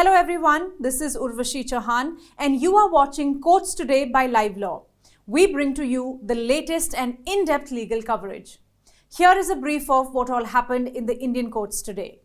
Hello everyone, this is Urvashi Chauhan and you are watching Courts Today by Livelaw. We bring to you the latest and in-depth legal coverage. Here is a brief of what all happened in the Indian courts today.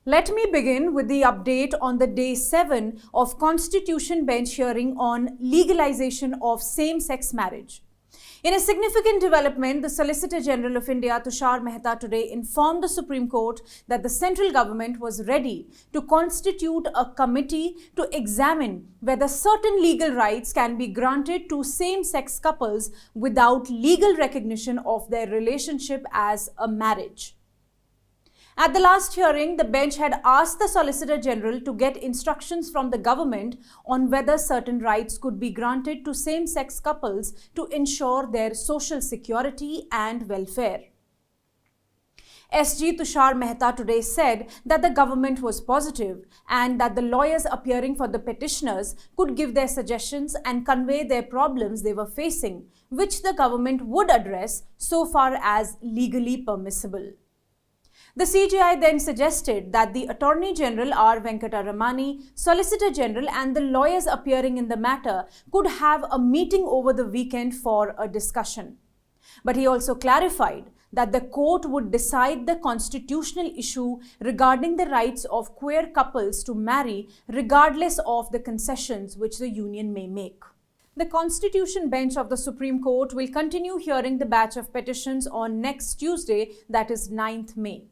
Let me begin with the update on the day 7 of Constitution Bench hearing on legalization of same-sex marriage. In a significant development, the Solicitor General of India, Tushar Mehta, today informed the Supreme Court that the central government was ready to constitute a committee to examine whether certain legal rights can be granted to same-sex couples without legal recognition of their relationship as a marriage. At the last hearing, the bench had asked the Solicitor General to get instructions from the government on whether certain rights could be granted to same-sex couples to ensure their social security and welfare. SG Tushar Mehta today said that the government was positive and that the lawyers appearing for the petitioners could give their suggestions and convey their problems they were facing, which the government would address so far as legally permissible. The CJI then suggested that the Attorney General R. Venkataramani, Solicitor General and the lawyers appearing in the matter could have a meeting over the weekend for a discussion. But he also clarified that the court would decide the constitutional issue regarding the rights of queer couples to marry regardless of the concessions which the union may make. The Constitution Bench of the Supreme Court will continue hearing the batch of petitions on next Tuesday, that is 9th May.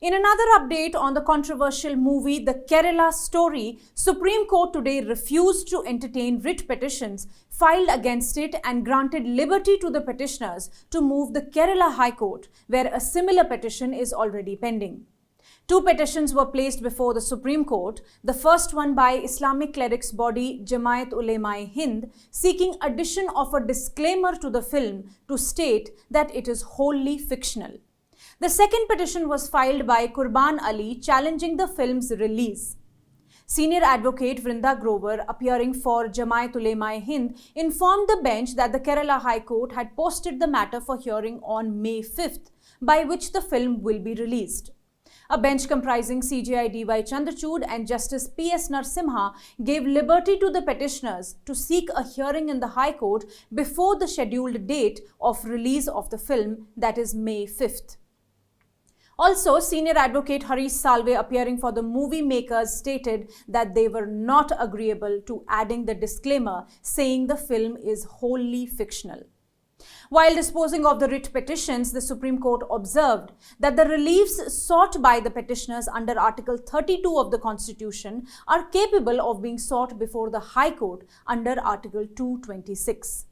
In another update on the controversial movie The Kerala Story, Supreme Court today refused to entertain writ petitions filed against it and granted liberty to the petitioners to move the Kerala High Court, where a similar petition is already pending. Two petitions were placed before the Supreme Court, the first one by Islamic clerics body Jamaat Ulema-e-Hind, seeking addition of a disclaimer to the film to state that it is wholly fictional. The second petition was filed by Qurban Ali challenging the film's release. Senior advocate Vrinda Grover, appearing for Jamaat Ulema-e-Hind, informed the bench that the Kerala High Court had posted the matter for hearing on May 5th, by which the film will be released. A bench comprising CJI D.Y. Chandrachud and Justice P.S. Narasimha gave liberty to the petitioners to seek a hearing in the High Court before the scheduled date of release of the film, that is May 5th. Also, senior advocate Harish Salve, appearing for the movie makers, stated that they were not agreeable to adding the disclaimer saying the film is wholly fictional. While disposing of the writ petitions, the Supreme Court observed that the reliefs sought by the petitioners under Article 32 of the Constitution are capable of being sought before the High Court under Article 226.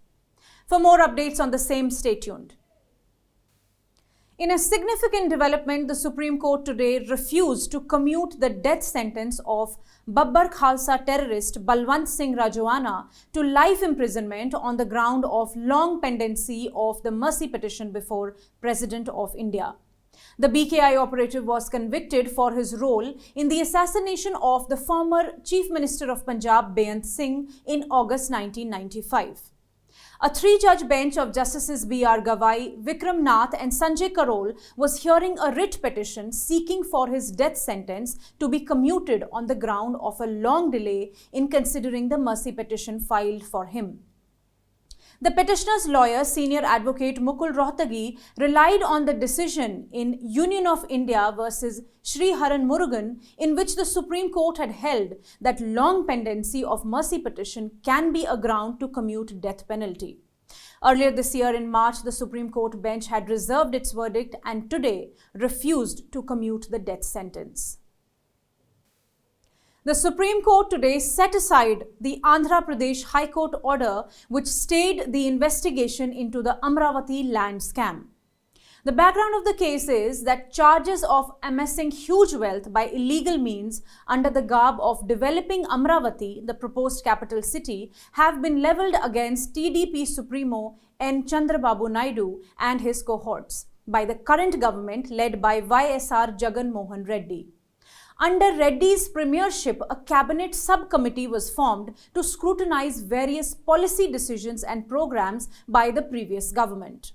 For more updates on the same, stay tuned. In a significant development, the Supreme Court today refused to commute the death sentence of Babbar Khalsa terrorist Balwant Singh Rajoana to life imprisonment on the ground of long pendency of the mercy petition before President of India. The BKI operative was convicted for his role in the assassination of the former Chief Minister of Punjab, Beyant Singh, in August 1995. A three-judge bench of Justices B.R. Gavai, Vikram Nath and Sanjay Karol was hearing a writ petition seeking for his death sentence to be commuted on the ground of a long delay in considering the mercy petition filed for him. The petitioner's lawyer, senior advocate Mukul Rohtagi, relied on the decision in Union of India versus Sri Haran Murugan, in which the Supreme Court had held that long pendency of mercy petition can be a ground to commute death penalty. Earlier this year in March, the Supreme Court bench had reserved its verdict and today refused to commute the death sentence. The Supreme Court today set aside the Andhra Pradesh High Court order which stayed the investigation into the Amravati land scam. The background of the case is that charges of amassing huge wealth by illegal means under the garb of developing Amravati, the proposed capital city, have been levelled against TDP Supremo N. Chandrababu Naidu and his cohorts by the current government led by YSR Jagan Mohan Reddy. Under Reddy's premiership, a cabinet subcommittee was formed to scrutinize various policy decisions and programs by the previous government.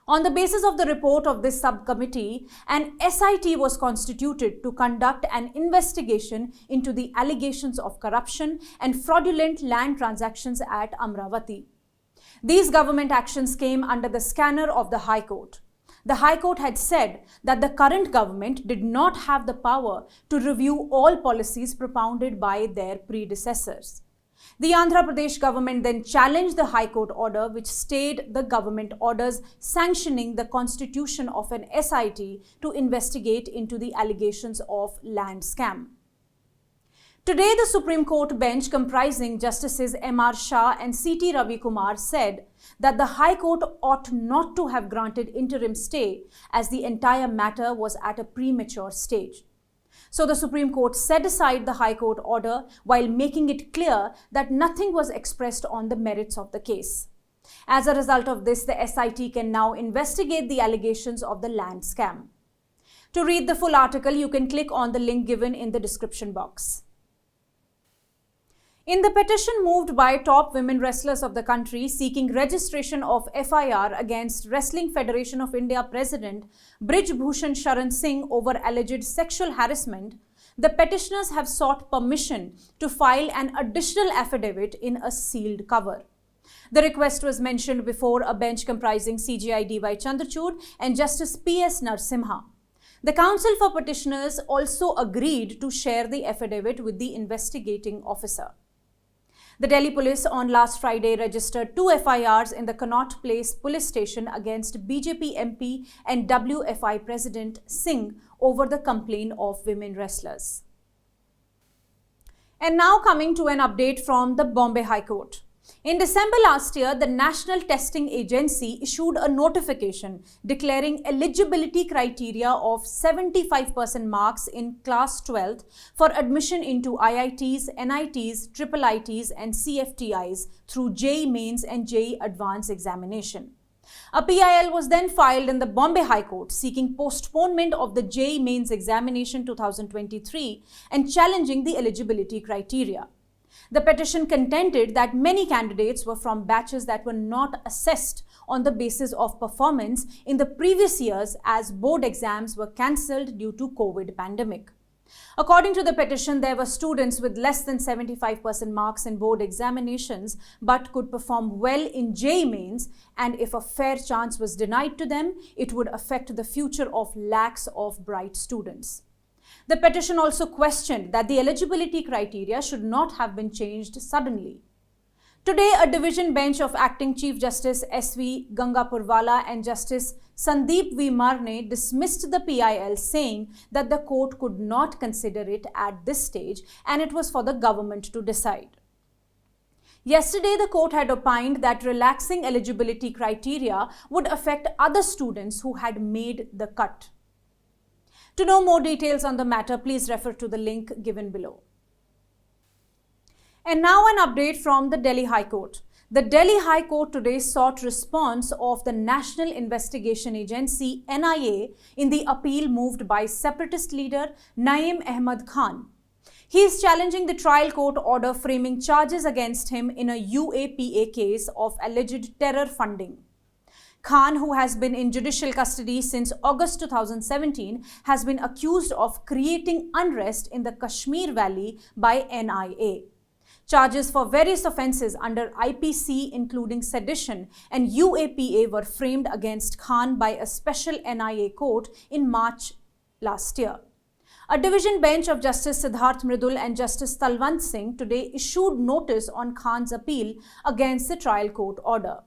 On the basis of the report of this subcommittee, an SIT was constituted to conduct an investigation into the allegations of corruption and fraudulent land transactions at Amravati. These government actions came under the scanner of the High Court. The High Court had said that the current government did not have the power to review all policies propounded by their predecessors. The Andhra Pradesh government then challenged the High Court order, which stayed the government orders sanctioning the constitution of an SIT to investigate into the allegations of land scam. Today, the Supreme Court bench comprising Justices M.R. Shah and C.T. Ravi Kumar said that the High Court ought not to have granted interim stay as the entire matter was at a premature stage. So the Supreme Court set aside the High Court order while making it clear that nothing was expressed on the merits of the case. As a result of this, the SIT can now investigate the allegations of the land scam. To read the full article, you can click on the link given in the description box. In the petition moved by top women wrestlers of the country seeking registration of FIR against Wrestling Federation of India President Brij Bhushan Singh over alleged sexual harassment, the petitioners have sought permission to file an additional affidavit in a sealed cover. The request was mentioned before a bench comprising CJI D.Y. Chandrachud and Justice P.S. Narasimha. The counsel for petitioners also agreed to share the affidavit with the investigating officer. The Delhi police on last Friday registered 2 FIRs in the Connaught Place police station against BJP MP and WFI President Singh over the complaint of women wrestlers. And now coming to an update from the Bombay High Court. In December last year, the National Testing Agency issued a notification declaring eligibility criteria of 75% marks in Class 12th for admission into IITs, NITs, IIITs and CFTIs through JEE Mains and JEE Advanced examination. A PIL was then filed in the Bombay High Court seeking postponement of the JEE Mains examination 2023 and challenging the eligibility criteria. The petition contended that many candidates were from batches that were not assessed on the basis of performance in the previous years as board exams were cancelled due to COVID pandemic. According to the petition, there were students with less than 75% marks in board examinations but could perform well in JEE Mains, and if a fair chance was denied to them, it would affect the future of lakhs of bright students. The petition also questioned that the eligibility criteria should not have been changed suddenly. Today, a division bench of Acting Chief Justice S.V. Gangapurwala and Justice Sandeep V. Marne dismissed the PIL, saying that the court could not consider it at this stage and it was for the government to decide. Yesterday, the court had opined that relaxing eligibility criteria would affect other students who had made the cut. To know more details on the matter, please refer to the link given below. And now an update from the Delhi High Court. The Delhi High Court today sought response of the National Investigation Agency NIA in the appeal moved by separatist leader Naeem Ahmad Khan. He is challenging the trial court order framing charges against him in a UAPA case of alleged terror funding. Khan, who has been in judicial custody since August 2017, has been accused of creating unrest in the Kashmir Valley by NIA. Charges for various offences under IPC, including sedition and UAPA, were framed against Khan by a special NIA court in March last year. A division bench of Justice Siddharth Mridul and Justice Balwant Singh today issued notice on Khan's appeal against the trial court order.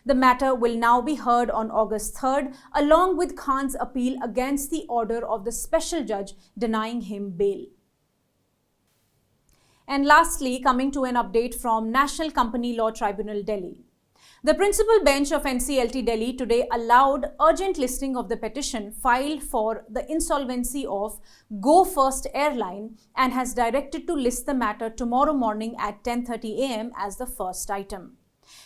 The matter will now be heard on August 3rd, along with Khan's appeal against the order of the special judge denying him bail. And lastly, coming to an update from National Company Law Tribunal, Delhi. The principal bench of NCLT Delhi today allowed urgent listing of the petition filed for the insolvency of Go First Airline and has directed to list the matter tomorrow morning at 10:30 a.m. as the first item.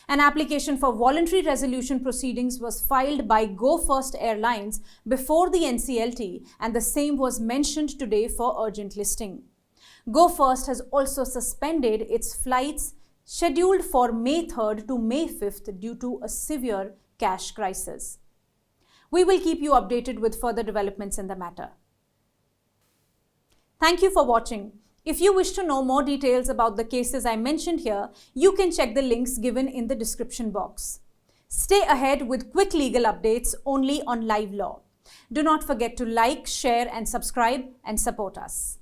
An application for voluntary resolution proceedings was filed by Go First Airlines before the NCLT, and the same was mentioned today for urgent listing. Go First has also suspended its flights scheduled for May 3rd to May 5th due to a severe cash crisis. We will keep you updated with further developments in the matter. Thank you for watching. If you wish to know more details about the cases I mentioned here, you can check the links given in the description box. Stay ahead with quick legal updates only on Live Law. Do not forget to like, share and subscribe and support us.